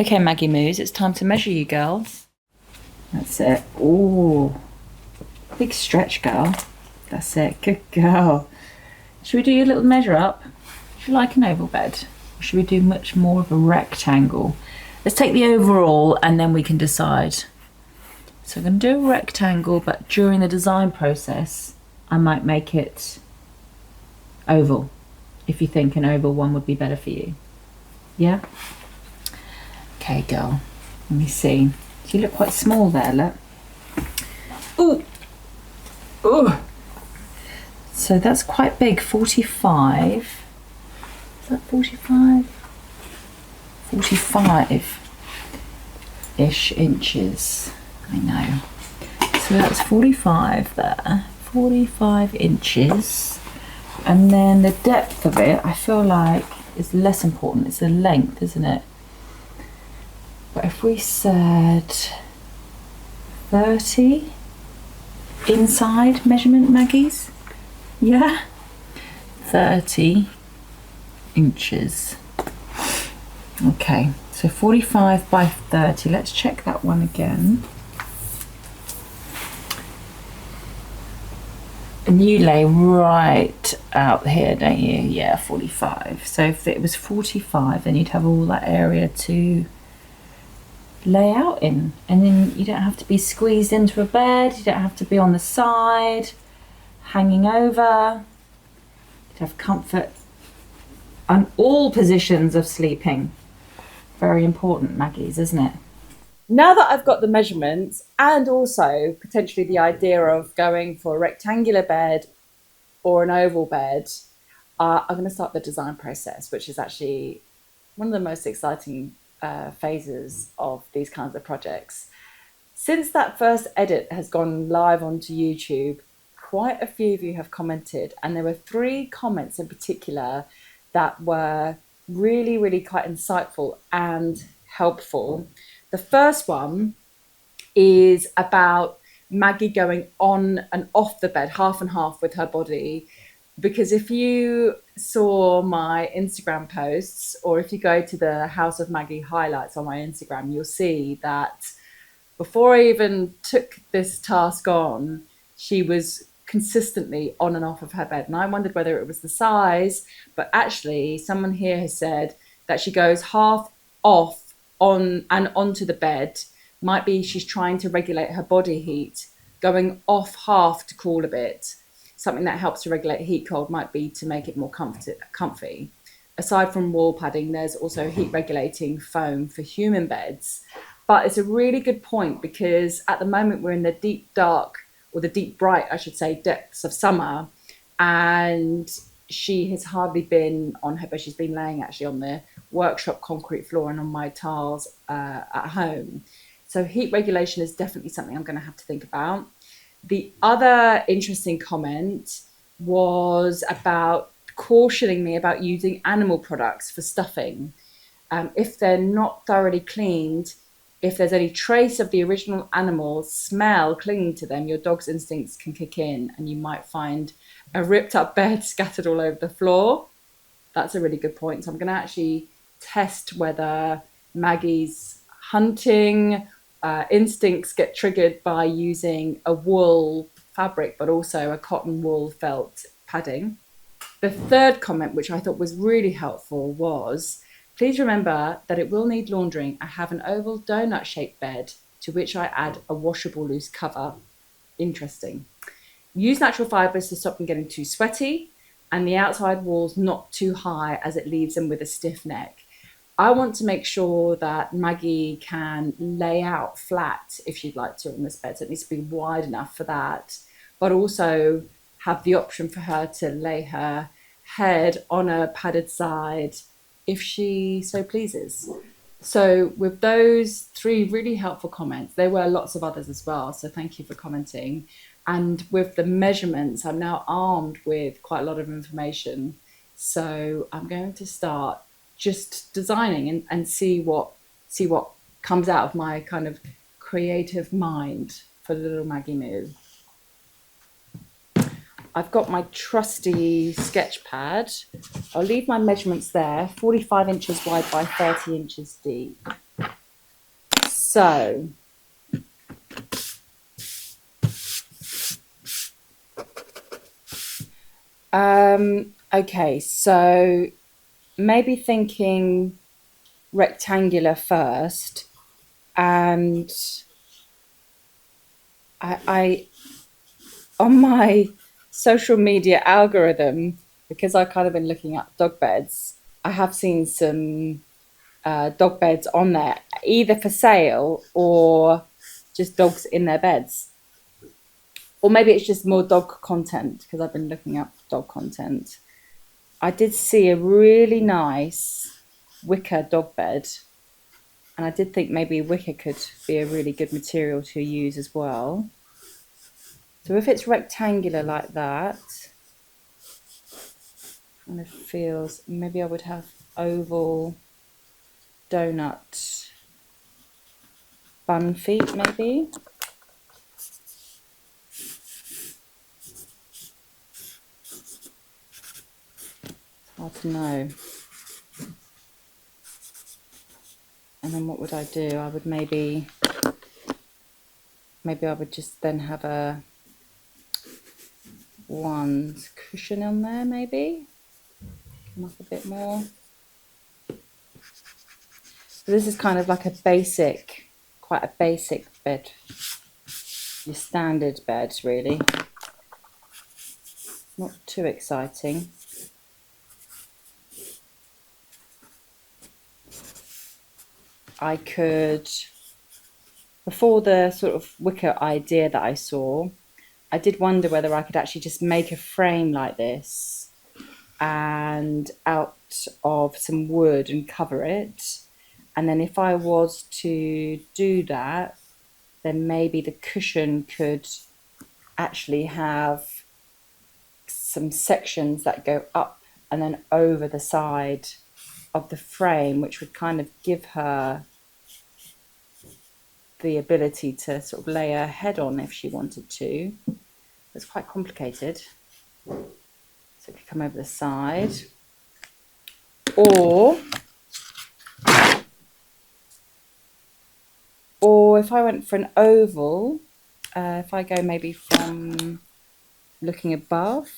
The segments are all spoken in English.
Okay, Maggie Moos, it's time to measure you, girl. That's it. Ooh, big stretch, girl. That's it. Good girl. Should we do your little measure up? Should you like an oval bed? Or should we do much more of a rectangle? Let's take the overall and then we can decide. So I'm going to do a rectangle, but during the design process, I might make it oval, if you think an oval one would be better for you. Yeah? Okay, girl. Let me see. You look quite small there, look. Ooh! Ooh! So that's quite big, 45. Is that 45? 45-ish inches. I know. So that's 45 there. 45 inches. And then the depth of it, I feel like, is less important. It's the length, isn't it? But if we said 30 inside measurement, Maggie's? Yeah? 30 inches. Okay, so 45 by 30. Let's check that one again. And you lay right out here, don't you? Yeah, 45. So if it was 45, then you'd have all that area to lay out in. And then you don't have to be squeezed into a bed. You don't have to be on the side, hanging over. You'd have comfort on all positions of sleeping. Very important, Maggie's, isn't it? Now that I've got the measurements and also potentially the idea of going for a rectangular bed or an oval bed, I'm going to start the design process, which is actually one of the most exciting phases of these kinds of projects. Since that first edit has gone live onto YouTube, quite a few of you have commented, and there were 3 comments in particular that were really, really quite insightful and helpful. The first one is about Maggie going on and off the bed, half and half with her body. Because if you saw my Instagram posts, or if you go to the House of Maggie highlights on my Instagram, you'll see that before I even took this task on, she was consistently on and off of her bed. And I wondered whether it was the size, but actually someone here has said that she goes half off on and onto the bed. Might be she's trying to regulate her body heat, going off half to cool a bit. Something that helps to regulate heat cold might be to make it more comfy. Aside from wall padding, there's also heat regulating foam for human beds. But it's a really good point, because at the moment we're in the deep dark, or the deep bright, I should say, depths of summer, and she has hardly been on her bed. She's been laying actually on the workshop concrete floor and on my tiles at home. So heat regulation is definitely something I'm going to have to think about. The other interesting comment was about cautioning me about using animal products for stuffing. If they're not thoroughly cleaned, if there's any trace of the original animal smell clinging to them, your dog's instincts can kick in and you might find a ripped up bed scattered all over the floor. That's a really good point. So I'm going to actually test whether Maggie's hunting instincts get triggered by using a wool fabric, but also a cotton wool felt padding. The third comment, which I thought was really helpful, was, please remember that it will need laundering. I have an oval donut shaped bed to which I add a washable loose cover. Interesting. Use natural fibers to stop them getting too sweaty, and the outside walls not too high as it leaves them with a stiff neck. I want to make sure that Maggie can lay out flat if she'd like to on this bed. So it needs to be wide enough for that, but also have the option for her to lay her head on a padded side if she so pleases. So with those 3 really helpful comments, there were lots of others as well, so thank you for commenting. And with the measurements, I'm now armed with quite a lot of information. So I'm going to start just designing and see what comes out of my kind of creative mind for the little Maggie Moo. I've got my trusty sketch pad. I'll leave my measurements there, 45 inches wide by 30 inches deep. So okay, so maybe thinking rectangular first, and I on my social media algorithm, because I've kind of been looking at dog beds, I have seen some dog beds on there, either for sale or just dogs in their beds. Or maybe it's just more dog content because I've been looking up dog content. I did see a really nice wicker dog bed, and I did think maybe wicker could be a really good material to use as well. So if it's rectangular like that, and it feels, maybe I would have oval donut bun feet, maybe. Hard to know. And then what would I do? I would maybe I would just then have a one cushion on there, maybe. Come up a bit more. So this is kind of like a basic, quite a basic bed. Your standard bed, really. Not too exciting. I could, before the sort of wicker idea that I saw, I did wonder whether I could actually just make a frame like this and out of some wood and cover it. And then if I was to do that, then maybe the cushion could actually have some sections that go up and then over the side of the frame, which would kind of give her the ability to sort of lay her head on if she wanted to. It's quite complicated. So it could come over the side. Or if I went for an oval, if I go maybe from looking above.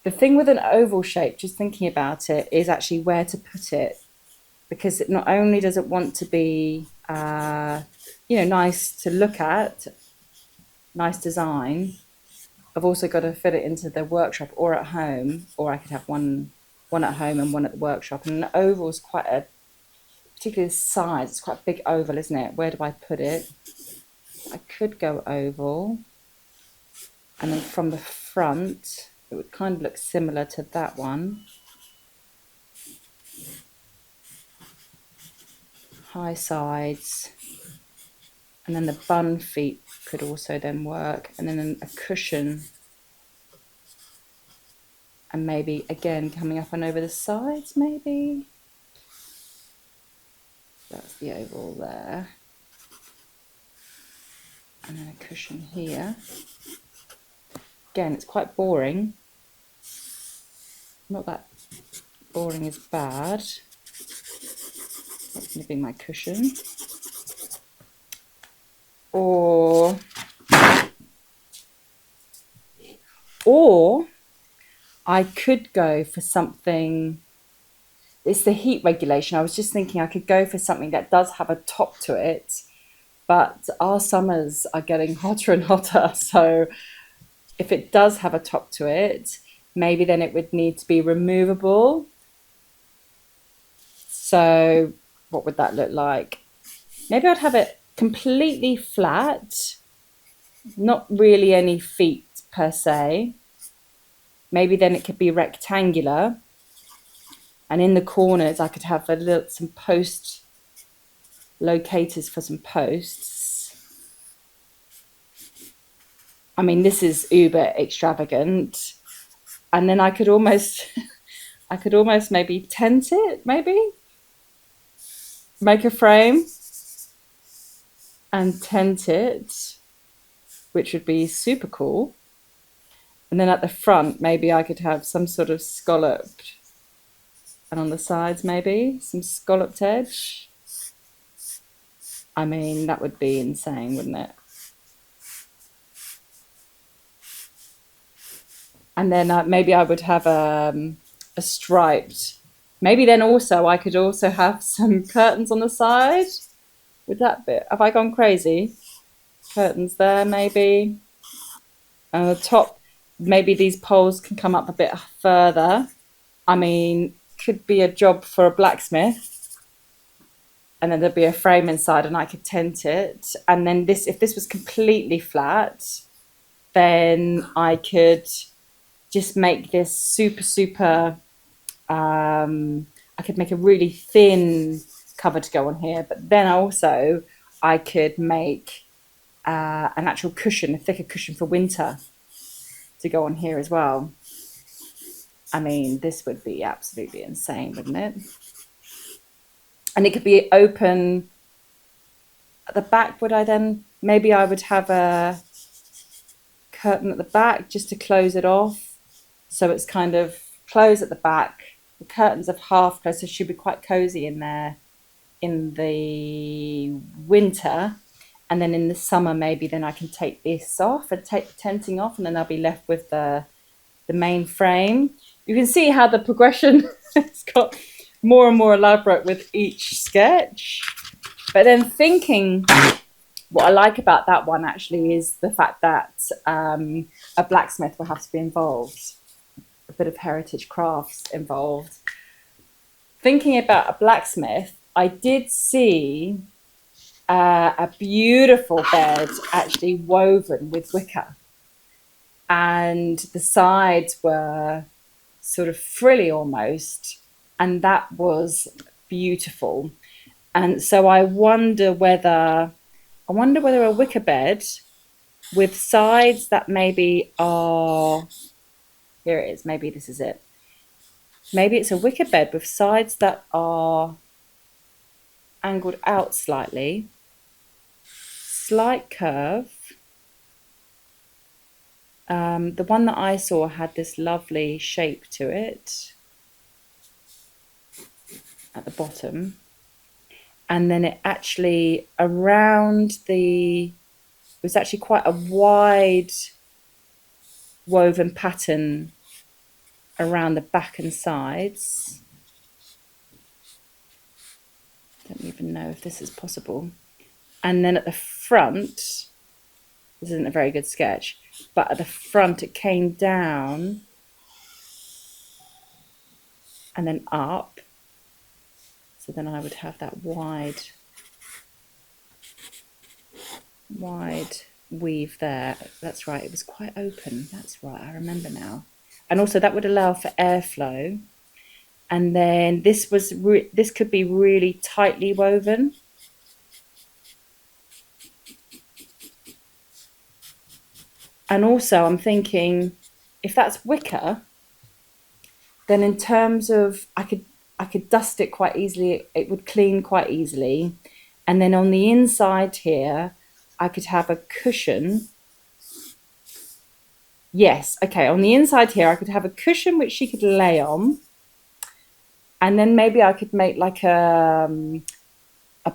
The thing with an oval shape, just thinking about it, is actually where to put it, because it not only does it want to be, nice to look at, nice design. I've also got to fit it into the workshop or at home, or I could have one at home and one at the workshop. And an oval is quite a particular size. It's quite a big oval, isn't it? Where do I put it? I could go oval, and then from the front, it would kind of look similar to that one. High sides, and then the bun feet could also then work, and then a cushion, and maybe again coming up and over the sides, maybe. That's the oval there, and then a cushion here. Again, it's quite boring. Not that boring is bad. That's going to be my cushion. Or I could go for something, it's the heat regulation. I was just thinking I could go for something that does have a top to it, but our summers are getting hotter and hotter. So if it does have a top to it, maybe then it would need to be removable. So what would that look like? Maybe I'd have it completely flat, not really any feet per se. Maybe then it could be rectangular, and in the corners I could have some post locators for some posts. I mean, this is uber extravagant. And then I could almost maybe tent it, maybe make a frame and tent it, which would be super cool. And then at the front, maybe I could have some sort of scalloped, and on the sides, maybe some scalloped edge. I mean, that would be insane, wouldn't it? And then maybe I would have a striped. Maybe then also I could also have some curtains on the side. Would that be? Have I gone crazy? Curtains there, maybe. And the top, maybe these poles can come up a bit further. I mean, could be a job for a blacksmith. And then there'd be a frame inside and I could tent it. And then this, if this was completely flat, then I could just make this super, I could make a really thin cover to go on here. But then also I could make an actual cushion, a thicker cushion for winter to go on here as well. I mean, this would be absolutely insane, wouldn't it? And it could be open at the back. Would I then, maybe I would have a curtain at the back just to close it off. So it's kind of closed at the back. The curtains are half closed, so it should be quite cozy in there in the winter. And then in the summer, maybe then I can take this off and take the tenting off, and then I'll be left with the main frame. You can see how the progression has got more and more elaborate with each sketch. But then thinking, what I like about that one actually is the fact that a blacksmith will have to be involved, a bit of heritage crafts involved. Thinking about a blacksmith, I did see a beautiful bed actually woven with wicker, and the sides were sort of frilly almost, and that was beautiful. And so I wonder whether a wicker bed with sides that maybe are, here it is, maybe this is it. Maybe it's a wicker bed with sides that are angled out slightly, slight curve. The one that I saw had this lovely shape to it at the bottom. And then it actually, around it was actually quite a wide woven pattern around the back and sides. Don't even know if this is possible. And then at the front, this isn't a very good sketch, but at the front it came down and then up. So then I would have that wide weave there. That's right, it was quite open. That's right, I remember now. And also that would allow for airflow. And then this could be really tightly woven. And also I'm thinking, if that's wicker, then in terms of, I could dust it quite easily. It would clean quite easily. And then on the inside here, I could have a cushion. Yes, okay, on the inside here, I could have a cushion which she could lay on. And then maybe I could make like a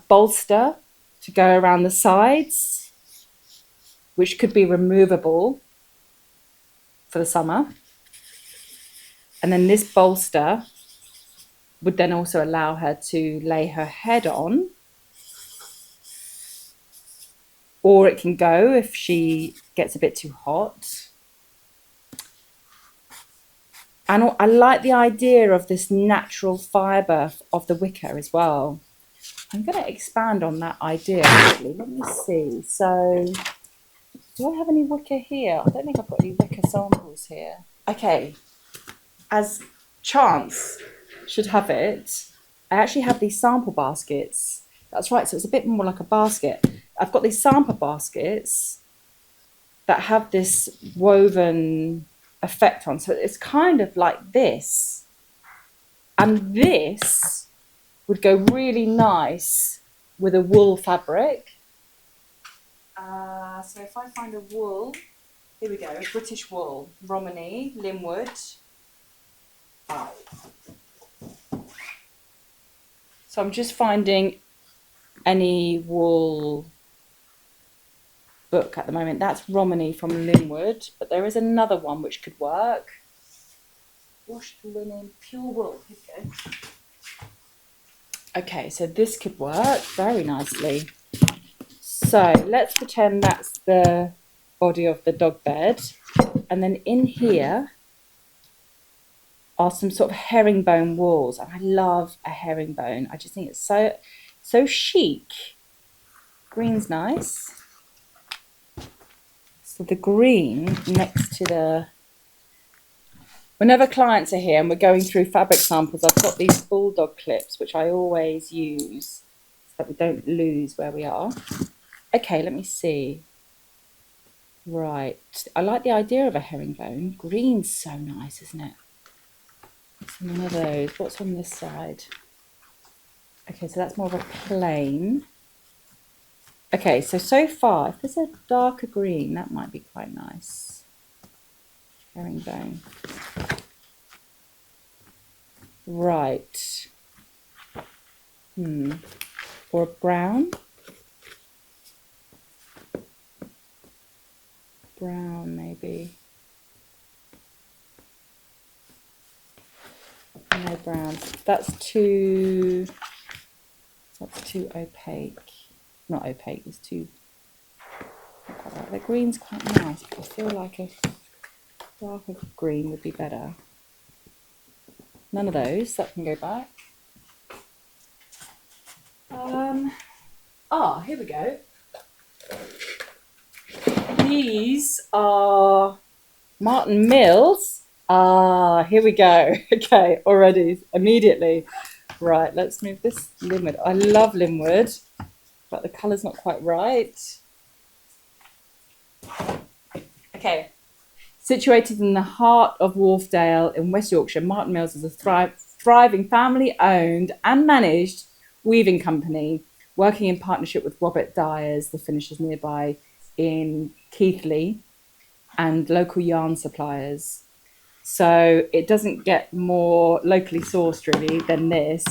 bolster to go around the sides, which could be removable for the summer. And then this bolster would then also allow her to lay her head on. Or it can go if she gets a bit too hot. And I like the idea of this natural fibre of the wicker as well. I'm going to expand on that idea, actually. Let me see. So, do I have any wicker here? I don't think I've got any wicker samples here. Okay. As chance should have it, I actually have these sample baskets. That's right, so it's a bit more like a basket. I've got these sample baskets that have this woven effect on. So it's kind of like this. And this would go really nice with a wool fabric. So if I find a wool, here we go, British wool, Romany, Linwood. So I'm just finding any wool book at the moment. That's Romany from Linwood, but there is another one which could work. Washed linen, pure wool. Here we go. Okay, so this could work very nicely. So let's pretend that's the body of the dog bed. And then in here are some sort of herringbone walls. And I love a herringbone. I just think it's so chic. Green's nice. So the green next to the... Whenever clients are here and we're going through fabric samples, I've got these bulldog clips, which I always use so that we don't lose where we are. Okay, let me see. Right, I like the idea of a herringbone. Green's so nice, isn't it? Some of those. What's on this side? Okay, so that's more of a plain. Okay, so far, if there's a darker green, that might be quite nice. Herringbone. Right. Or a brown. Brown, maybe. No brown. That's too opaque. Not opaque, it's too... The green's quite nice. I feel like a darker green would be better. None of those, that can go back. Here we go. These are Martin Mills. Here we go. Okay, already, immediately. Right, let's move this Linwood. I love Linwood, but the colour's not quite right. Okay. Situated in the heart of Wharfdale in West Yorkshire, Martin Mills is a thriving family-owned and managed weaving company, working in partnership with Robert Dyers, the finishers nearby in Keighley, and local yarn suppliers. So it doesn't get more locally sourced, really, than this.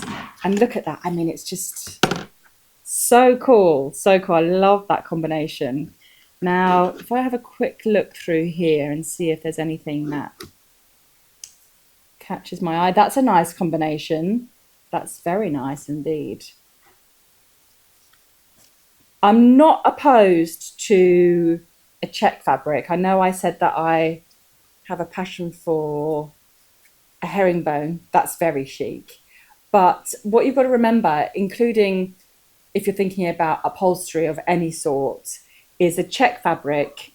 And look at that. I mean, it's just so cool. So cool. I love that combination. Now, if I have a quick look through here and see if there's anything that catches my eye. That's a nice combination. That's very nice indeed. I'm not opposed to a check fabric. I know I said that I have a passion for a herringbone. That's very chic. But what you've got to remember, including if you're thinking about upholstery of any sort, is a check fabric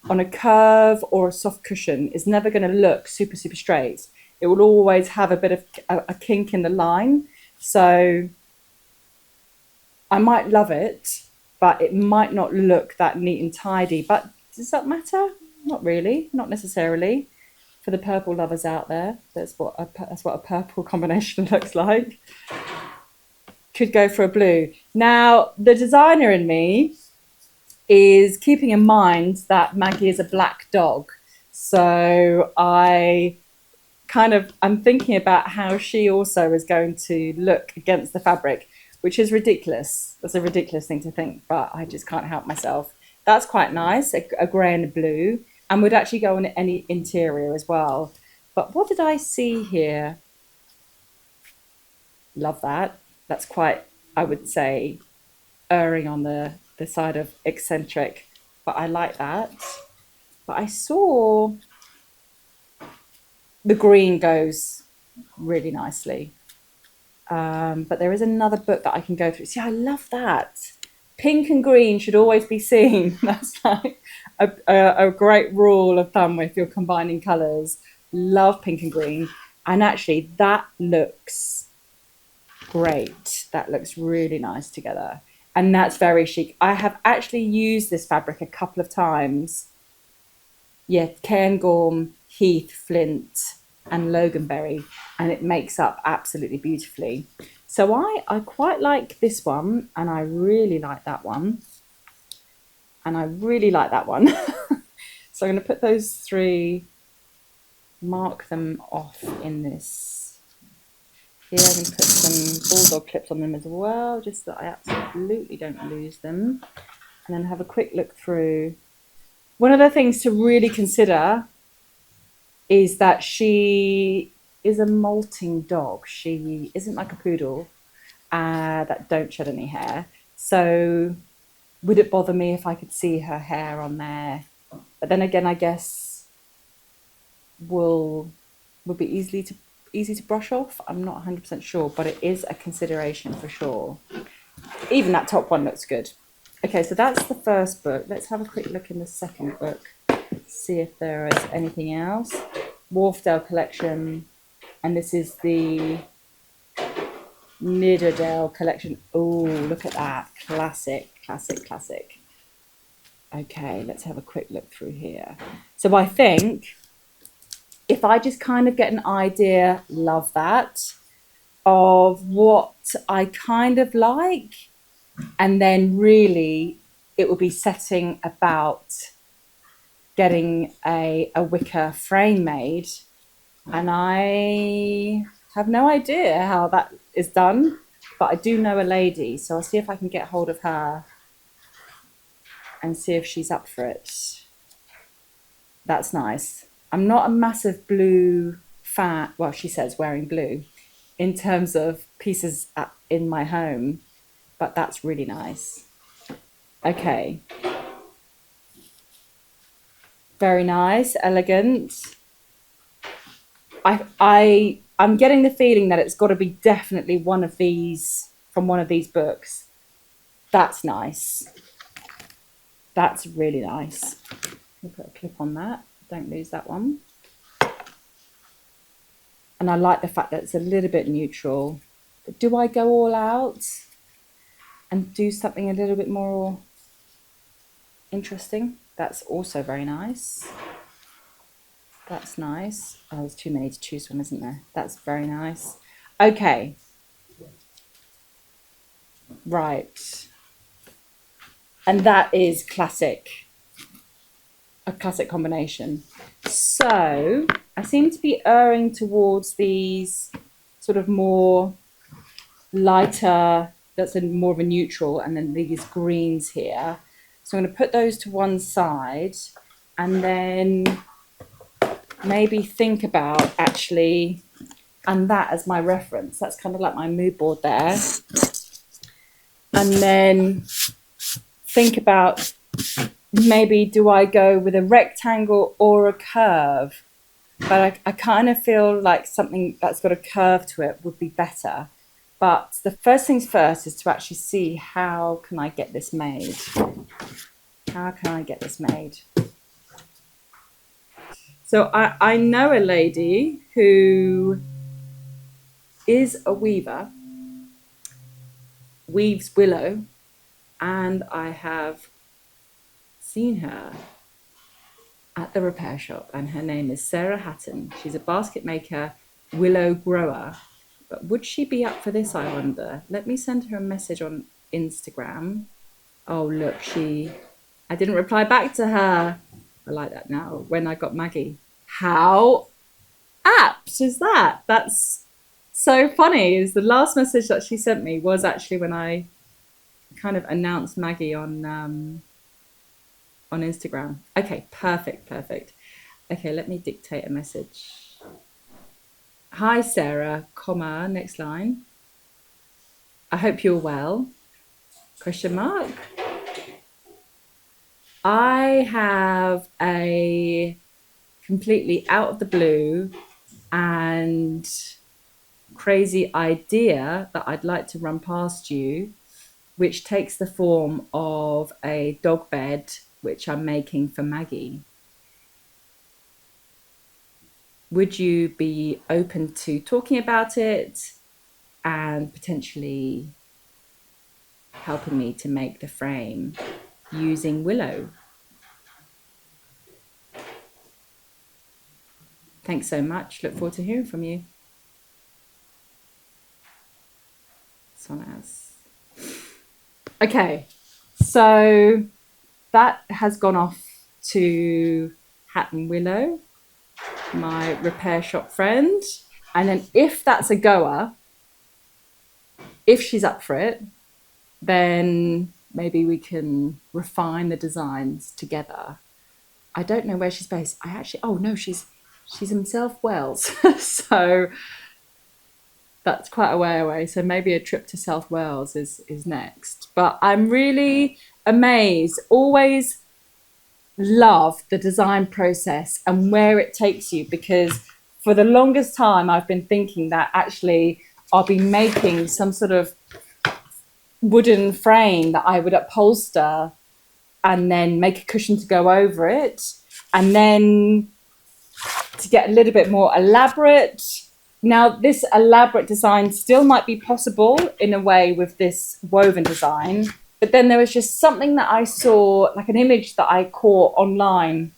on a curve or a soft cushion is never going to look super, super straight. It will always have a bit of a kink in the line. So I might love it, but it might not look that neat and tidy. But does that matter? Not really, not necessarily. For the purple lovers out there, that's what a purple combination looks like. Could go for a blue. Now, the designer in me is keeping in mind that Maggie is a black dog. So I'm thinking about how she also is going to look against the fabric, which is ridiculous. That's a ridiculous thing to think, but I just can't help myself. That's quite nice, a grey and a blue, and would actually go on any interior as well. But what did I see here? Love that. That's quite, I would say, erring on the side of eccentric, but I like that. But I saw the green goes really nicely. But there is another book that I can go through. See, I love that. Pink and green should always be seen. That's like a great rule of thumb if you're combining colours. Love pink and green. And actually, that looks great. That looks really nice together. And that's very chic. I have actually used this fabric a couple of times. Yeah, Cairngorm, Heath, Flint, and Loganberry, and it makes up absolutely beautifully. So I quite like this one, and I really like that one, and I really like that one. So I'm going to put those three, mark them off in this Here I'm going to put some bulldog clips on them as well, just so that I absolutely don't lose them. And then have a quick look through. One of the things to really consider is that she is a molting dog. She isn't like a poodle that don't shed any hair. So would it bother me if I could see her hair on there? But then again, I guess would be easy to brush off. I'm not 100% sure, but it is a consideration for sure. Even that top one looks good. Okay, so that's the first book. Let's have a quick look in the second book, see if there is anything else. Wharfdale collection, and this is the Nidderdale collection. Oh, look at that. Classic, classic, classic. Okay, let's have a quick look through here. So I think if I just kind of get an idea, love that, of what I kind of like, and then really it will be setting about getting a wicker frame made. And I have no idea how that is done, but I do know a lady, so I'll see if I can get hold of her and see if she's up for it. That's nice. I'm not a massive blue fan, well, she says wearing blue, in terms of pieces in my home, but that's really nice. Okay. Very nice, elegant. I'm getting the feeling that it's got to be definitely one of these, from one of these books. That's nice. That's really nice. I'll put a clip on that. Don't lose that one. And I like the fact that it's a little bit neutral. But do I go all out and do something a little bit more interesting? That's also very nice. That's nice. Oh, there's too many to choose from, isn't there? That's very nice. Okay. Right. And that is classic. A classic combination. So I seem to be erring towards these sort of more lighter, that's more of a neutral, and then these greens here. So I'm going to put those to one side and then maybe think about actually, and that as my reference. That's kind of like my mood board there. And then think about, maybe do I go with a rectangle or a curve? But I kind of feel like something that's got a curve to it would be better. But the first things first is to actually see how can I get this made. How can I get this made? So I know a lady who is a weaver, weaves willow, and I have seen her at the repair shop, and her name is Sarah Hatton. She's a basket maker, willow grower. But would she be up for this, I wonder? Let me send her a message on Instagram. Oh, look, I didn't reply back to her. I like that now, when I got Maggie. How apt is that? That's so funny. Is the last message that she sent me was actually when I kind of announced Maggie on Instagram. Okay, perfect. Okay, let me dictate a message. Hi, Sarah, comma, next line. I hope you're well, question mark. I have a completely out of the blue and crazy idea that I'd like to run past you, which takes the form of a dog bed, which I'm making for Maggie. Would you be open to talking about it and potentially helping me to make the frame using willow? Thanks so much. Look forward to hearing from you. Sonnaz. Okay, so that has gone off to Hatton Willow, my repair shop friend. And then if that's a goer, if she's up for it, then maybe we can refine the designs together. I don't know where she's based. I actually, oh no, she's in South Wales, so that's quite a way away. So maybe a trip to South Wales is next. But I'm really amazed. Always love the design process and where it takes you, because for the longest time I've been thinking that actually I'll be making some sort of wooden frame that I would upholster and then make a cushion to go over it, and then to get a little bit more elaborate. Now, this elaborate design still might be possible in a way with this woven design, but then there was just something that I saw, like an image that I caught online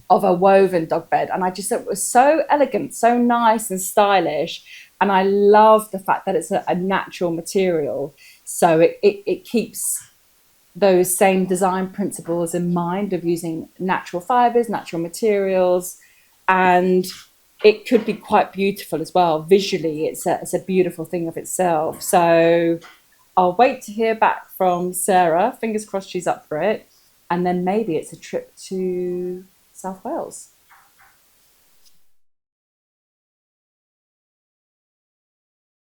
of a woven dog bed, and I just thought it was so elegant, so nice and stylish. And I love the fact that it's a natural material, so it keeps those same design principles in mind of using natural fibers, natural materials, and it could be quite beautiful as well. Visually, it's a beautiful thing of itself. So I'll wait to hear back from Sarah. Fingers crossed she's up for it. And then maybe it's a trip to South Wales.